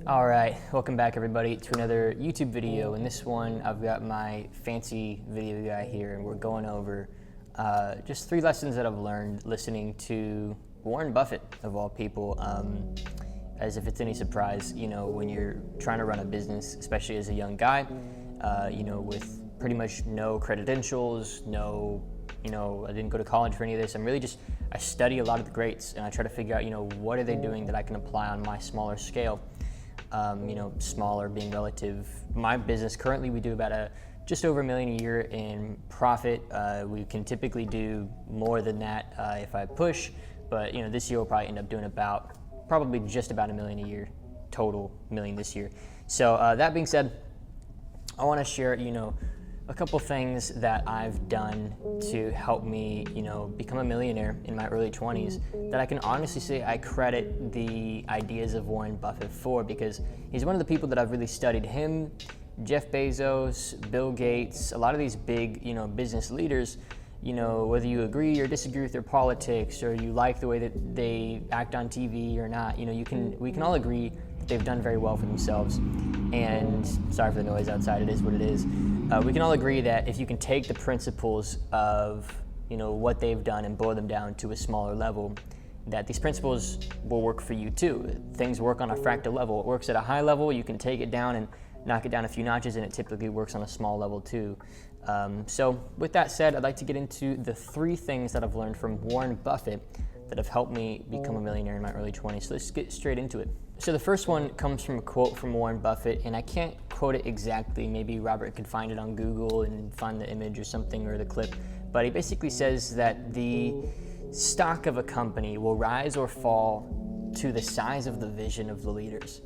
All right, welcome back everybody to another YouTube video. In this one, I've got my fancy video guy here, and we're going over just 3 lessons that I've learned listening to Warren Buffett, of all people. As if it's any surprise, when you're trying to run a business, especially as a young guy, with pretty much no credentials, I didn't go to college for any of this. I study a lot of the greats, and I try to figure out, what are they doing that I can apply on my smaller scale. Smaller being relative. My business currently, we do about just over $1 million a year in profit. We can typically do more than that if I push, but this year we'll probably end up doing probably just about $1 million a year, total million this year. So that being said, I want to share a couple things that I've done to help me become a millionaire in my early 20s that I can honestly say I credit the ideas of Warren Buffett for, because he's one of the people that I've really studied. Him, Jeff Bezos, Bill Gates, a lot of these big business leaders, whether you agree or disagree with their politics or you like the way that they act on TV or not, we can all agree that they've done very well for themselves. And sorry for the noise outside, it is what it is. We can all agree that if you can take the principles of what they've done and boil them down to a smaller level, that these principles will work for you too. Things work on a fractal level. It works at a high level, you can take it down and knock it down a few notches, and it typically works on a small level too. So with that said, I'd like to get into the 3 things that I've learned from Warren Buffett that have helped me become a millionaire in my early 20s. So let's get straight into it. So the first one comes from a quote from Warren Buffett, and I can't quote it exactly. Maybe Robert could find it on Google and find the image or something, or the clip. But he basically says that the stock of a company will rise or fall to the size of the vision of the leaders.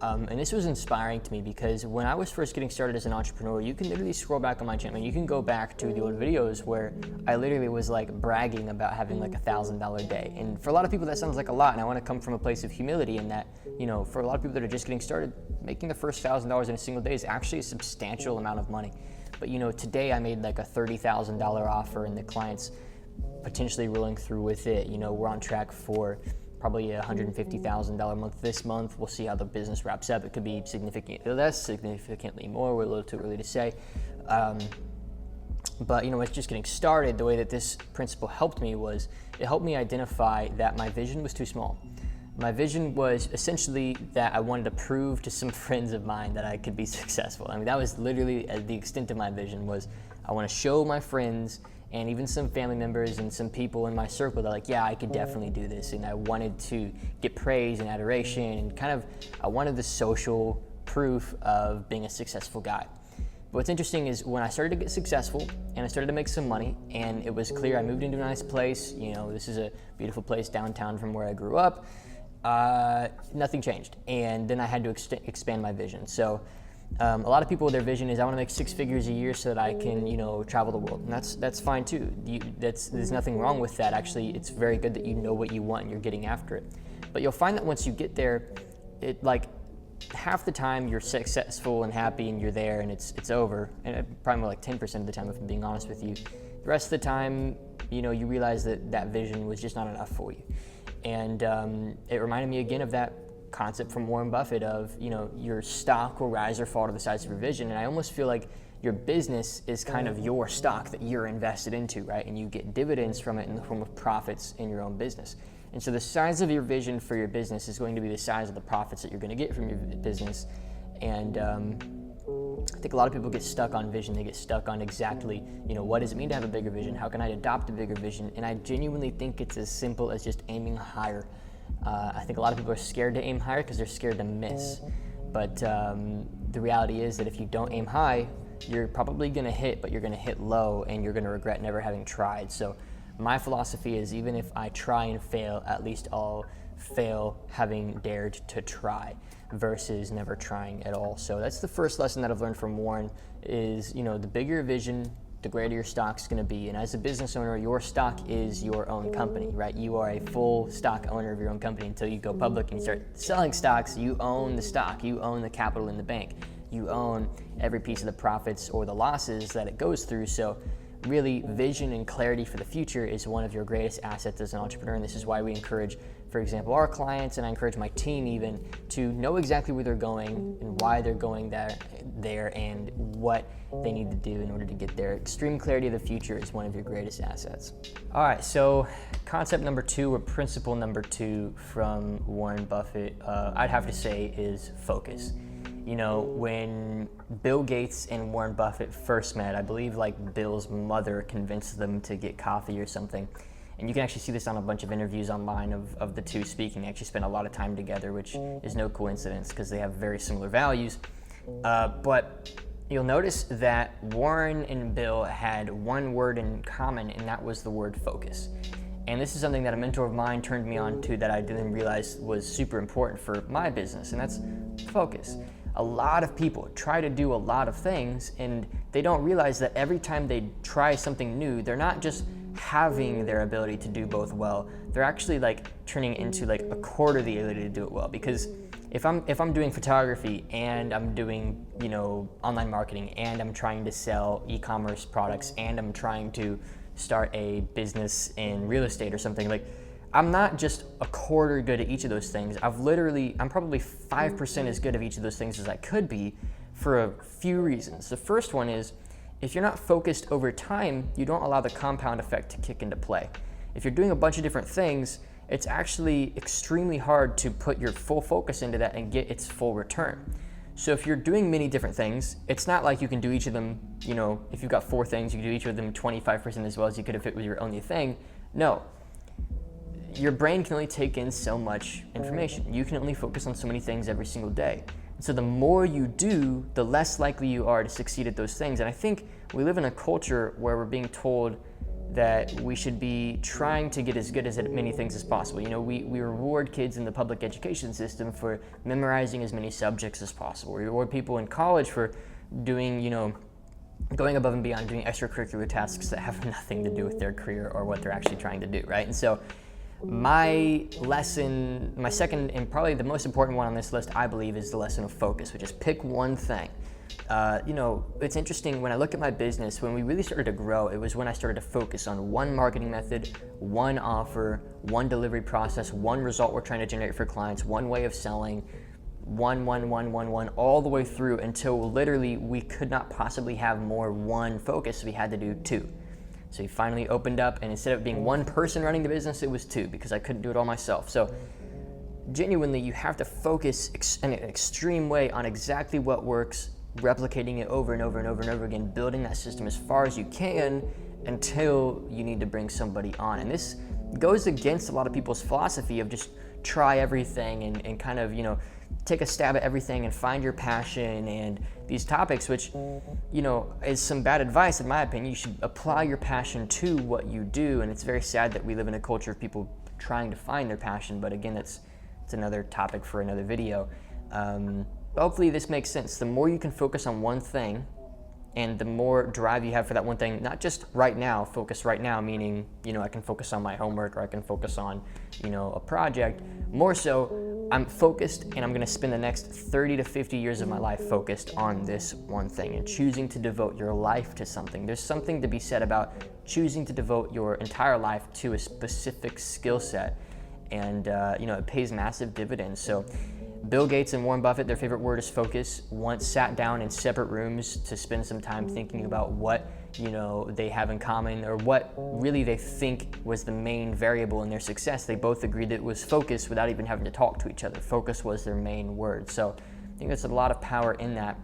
And this was inspiring to me because when I was first getting started as an entrepreneur, you can literally scroll back on my channel and you can go back to the old videos where I literally was like bragging about having like $1,000 day. And for a lot of people that sounds like a lot, and I want to come from a place of humility in that, for a lot of people that are just getting started, making the first $1,000 in a single day is actually a substantial amount of money. But today I made like a $30,000 offer and the client's potentially rolling through with it. We're on track for probably a $150,000 month this month. We'll see how the business wraps up. It could be significantly less, significantly more. We're a little too early to say. But it's just getting started. The way that this principle helped me was it helped me identify that my vision was too small. My vision was essentially that I wanted to prove to some friends of mine that I could be successful. I mean, that was literally the extent of my vision. Was I want to show my friends and even some family members and some people in my circle that yeah, I could definitely do this. And I wanted to get praise and adoration, and I wanted the social proof of being a successful guy. But what's interesting is when I started to get successful and I started to make some money, and it was clear I moved into a nice place, this is a beautiful place downtown from where I grew up, nothing changed. And then I had to expand my vision. So a lot of people, their vision is I want to make 6 figures a year so that I can, travel the world. And that's fine too. There's nothing wrong with that. Actually, it's very good that you know what you want and you're getting after it. But you'll find that once you get there, half the time you're successful and happy and you're there and it's over. And probably more like 10% of the time, if I'm being honest with you. The rest of the time, you realize that vision was just not enough for you. And it reminded me again of that concept from Warren Buffett of, your stock will rise or fall to the size of your vision. And I almost feel like your business is kind of your stock that you're invested into, right? And you get dividends from it in the form of profits in your own business. And so the size of your vision for your business is going to be the size of the profits that you're going to get from your business. And I think a lot of people get stuck on vision. They get stuck on exactly, what does it mean to have a bigger vision? How can I adopt a bigger vision? And I genuinely think it's as simple as just aiming higher. I think a lot of people are scared to aim higher because they're scared to miss. But the reality is that if you don't aim high, you're probably going to hit, but you're going to hit low and you're going to regret never having tried. So my philosophy is even if I try and fail, at least I'll fail having dared to try versus never trying at all. So that's the first lesson that I've learned from Warren is, the bigger your vision, the greater your stock's going to be. And as a business owner, your stock is your own company, right? You are a full stock owner of your own company until you go public and you start selling stocks. You own the stock. You own the capital in the bank. You own every piece of the profits or the losses that it goes through. So really, vision and clarity for the future is one of your greatest assets as an entrepreneur. And this is why we encourage for example, our clients, and I encourage my team even to know exactly where they're going and why they're going there and what they need to do in order to get there. Extreme clarity of the future is one of your greatest assets. All right, so concept number 2, or principle number 2 from Warren Buffett, I'd have to say is focus. You know, when Bill Gates and Warren Buffett first met, I believe like Bill's mother convinced them to get coffee or something. And you can actually see this on a bunch of interviews online of the two speaking. They actually spend a lot of time together, which is no coincidence because they have very similar values. But you'll notice that Warren and Bill had one word in common, and that was the word focus. And this is something that a mentor of mine turned me on to that I didn't realize was super important for my business, and that's focus. A lot of people try to do a lot of things, and they don't realize that every time they try something new, they're not just having their ability to do both well, they're actually like turning into like a quarter the ability to do it well. Because if I'm doing photography and I'm doing, you know, online marketing and I'm trying to sell e-commerce products and I'm trying to start a business in real estate or something, like I'm not just a quarter good at each of those things. I'm probably 5% as good at each of those things as I could be for a few reasons. The first one is, if you're not focused over time, you don't allow the compound effect to kick into play. If you're doing a bunch of different things, it's actually extremely hard to put your full focus into that and get its full return. So if you're doing many different things, it's not like you can do each of them, you know, if you've got 4 things, you can do each of them 25% as well as you could if it was your only thing. No. Your brain can only take in so much information. You can only focus on so many things every single day. So the more you do, the less likely you are to succeed at those things. And I think we live in a culture where we're being told that we should be trying to get as good as many things as possible. You know, we reward kids in the public education system for memorizing as many subjects as possible. We reward people in college for doing, you know, going above and beyond, doing extracurricular tasks that have nothing to do with their career or what they're actually trying to do, right? And so my lesson, my second and probably the most important one on this list, I believe, is the lesson of focus, which is pick one thing. You know, it's interesting, when I look at my business, when we really started to grow, it was when I started to focus on one marketing method, one offer, one delivery process, one result we're trying to generate for clients, one way of selling, one, all the way through until literally we could not possibly have more one focus. We had to do 2. So he finally opened up, and instead of being one person running the business, it was 2 because I couldn't do it all myself. So genuinely, you have to focus in an extreme way on exactly what works, replicating it over and over and over and over again, building that system as far as you can until you need to bring somebody on. And this goes against a lot of people's philosophy of just try everything and kind of, you know, take a stab at everything and find your passion and these topics, which, you know, is some bad advice in my opinion. You should apply your passion to what you do, and it's very sad that we live in a culture of people trying to find their passion, but again, it's another topic for another video. Hopefully this makes sense. The more you can focus on one thing and the more drive you have for that one thing, not just right now, focus right now, meaning, you know, I can focus on my homework or I can focus on, you know, a project. More so, I'm focused and I'm gonna spend the next 30 to 50 years of my life focused on this one thing and choosing to devote your life to something. There's something to be said about choosing to devote your entire life to a specific skill set, and you know, it pays massive dividends. So Bill Gates and Warren Buffett, their favorite word is focus, once sat down in separate rooms to spend some time thinking about what, you know, they have in common or what really they think was the main variable in their success. They both agreed that it was focus without even having to talk to each other. Focus was their main word. So I think there's a lot of power in that,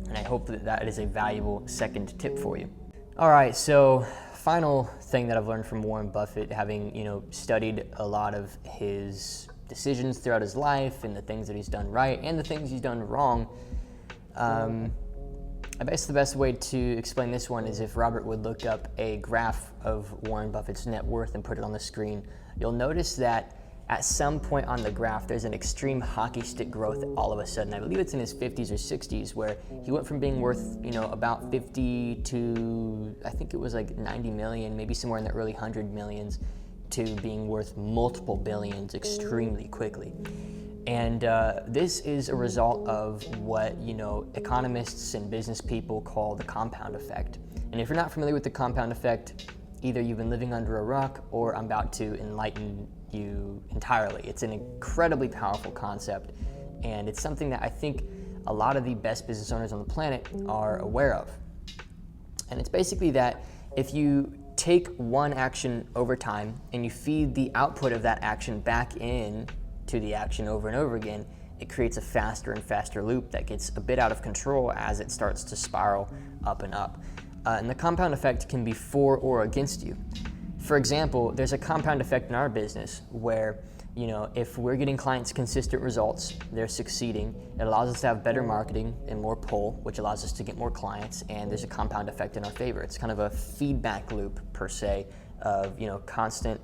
and I hope that that is a valuable second tip for you. All right, so final thing that I've learned from Warren Buffett, having, you know, studied a lot of his decisions throughout his life and the things that he's done right and the things he's done wrong. I guess the best way to explain this one is if Robert would look up a graph of Warren Buffett's net worth and put it on the screen. You'll notice that at some point on the graph, there's an extreme hockey stick growth all of a sudden. I believe it's in his 50s or 60s, where he went from being worth, you know, about 50 to, I think it was like 90 million, maybe somewhere in the early 100 millions, to being worth multiple billions extremely quickly. And this is a result of what, you know, economists and business people call the compound effect. And if you're not familiar with the compound effect, either you've been living under a rock or I'm about to enlighten you entirely. It's an incredibly powerful concept, and it's something that I think a lot of the best business owners on the planet are aware of. And it's basically that if you take one action over time and you feed the output of that action back in to the action over and over again, it creates a faster and faster loop that gets a bit out of control as it starts to spiral up and up. And the compound effect can be for or against you. For example, there's a compound effect in our business where, if we're getting clients consistent results, they're succeeding, it allows us to have better marketing and more pull, which allows us to get more clients, and there's a compound effect in our favor. It's kind of a feedback loop per se of, constant,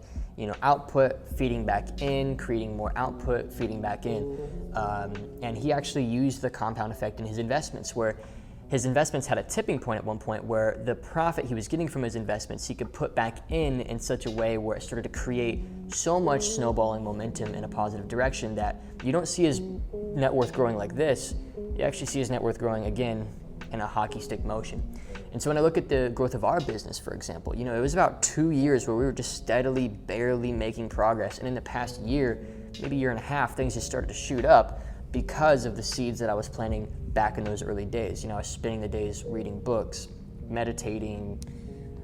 output, feeding back in, creating more output, feeding back in. And he actually used the compound effect in his investments, where his investments had a tipping point at one point where the profit he was getting from his investments he could put back in such a way where it started to create so much snowballing momentum in a positive direction that you don't see his net worth growing like this. You actually see his net worth growing again in a hockey stick motion. And so when I look at the growth of our business, for example, it was about 2 years where we were just steadily, barely making progress. And in the past year, maybe year and a half, things just started to shoot up because of the seeds that I was planting back in those early days. I was spending the days reading books, meditating,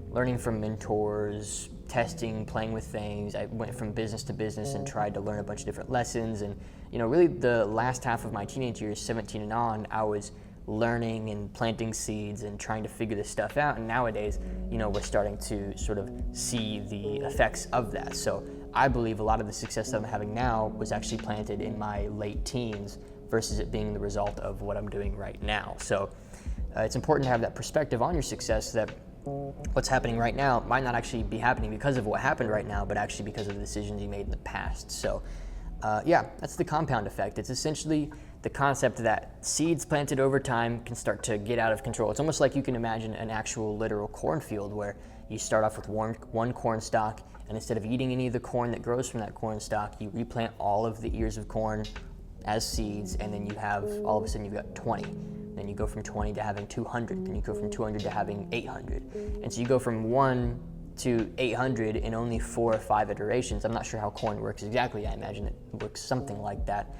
learning from mentors, testing, playing with things. I went from business to business and tried to learn a bunch of different lessons. And, really the last half of my teenage years, 17 and on, I was learning and planting seeds and trying to figure this stuff out. And nowadays, we're starting to sort of see the effects of that. So I believe a lot of the success that I'm having now was actually planted in my late teens versus it being the result of what I'm doing right now. So it's important to have that perspective on your success, that what's happening right now might not actually be happening because of what happened right now, but actually because of the decisions you made in the past. So that's the compound effect. It's essentially the concept that seeds planted over time can start to get out of control. It's almost like you can imagine an actual literal cornfield where you start off with one corn stalk, and instead of eating any of the corn that grows from that corn stalk, you replant all of the ears of corn as seeds, and then all of a sudden you've got 20. Then you go from 20 to having 200, then you go from 200 to having 800. And so you go from 1 to 800 in only 4 or 5 iterations. I'm not sure how corn works exactly. I imagine it works something like that.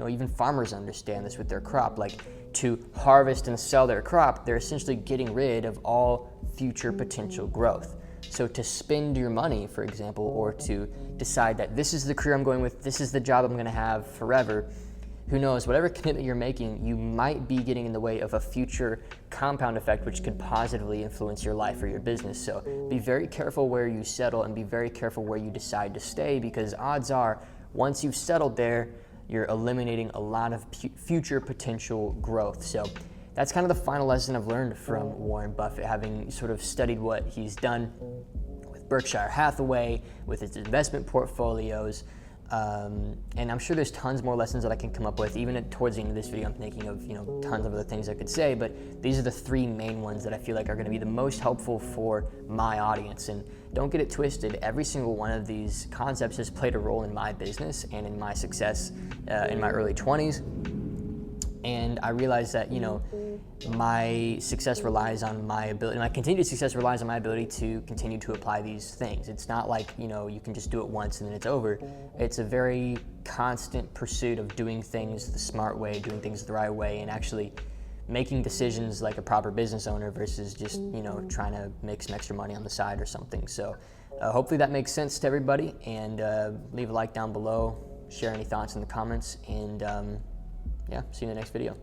Even farmers understand this with their crop. Like, to harvest and sell their crop, they're essentially getting rid of all future potential growth. So to spend your money, for example, or to decide that this is the career I'm going with, this is the job I'm going to have forever, who knows, whatever commitment you're making, you might be getting in the way of a future compound effect which could positively influence your life or your business. So be very careful where you settle, and be very careful where you decide to stay, because odds are once you've settled there, you're eliminating a lot of future potential growth. So that's kind of the final lesson I've learned from Warren Buffett, having sort of studied what he's done with Berkshire Hathaway, with his investment portfolios. And I'm sure there's tons more lessons that I can come up with. Even towards the end of this video, I'm thinking of tons of other things I could say, but these are the 3 main ones that I feel like are going to be the most helpful for my audience. And don't get it twisted, every single one of these concepts has played a role in my business and in my success in my early 20s. And I realized that my success relies on my ability, my continued success relies on my ability to continue to apply these things. It's not like, you can just do it once and then it's over. It's a very constant pursuit of doing things the smart way, doing things the right way, and actually making decisions like a proper business owner versus just, trying to make some extra money on the side or something. So hopefully that makes sense to everybody, and leave a like down below, share any thoughts in the comments, and see you in the next video.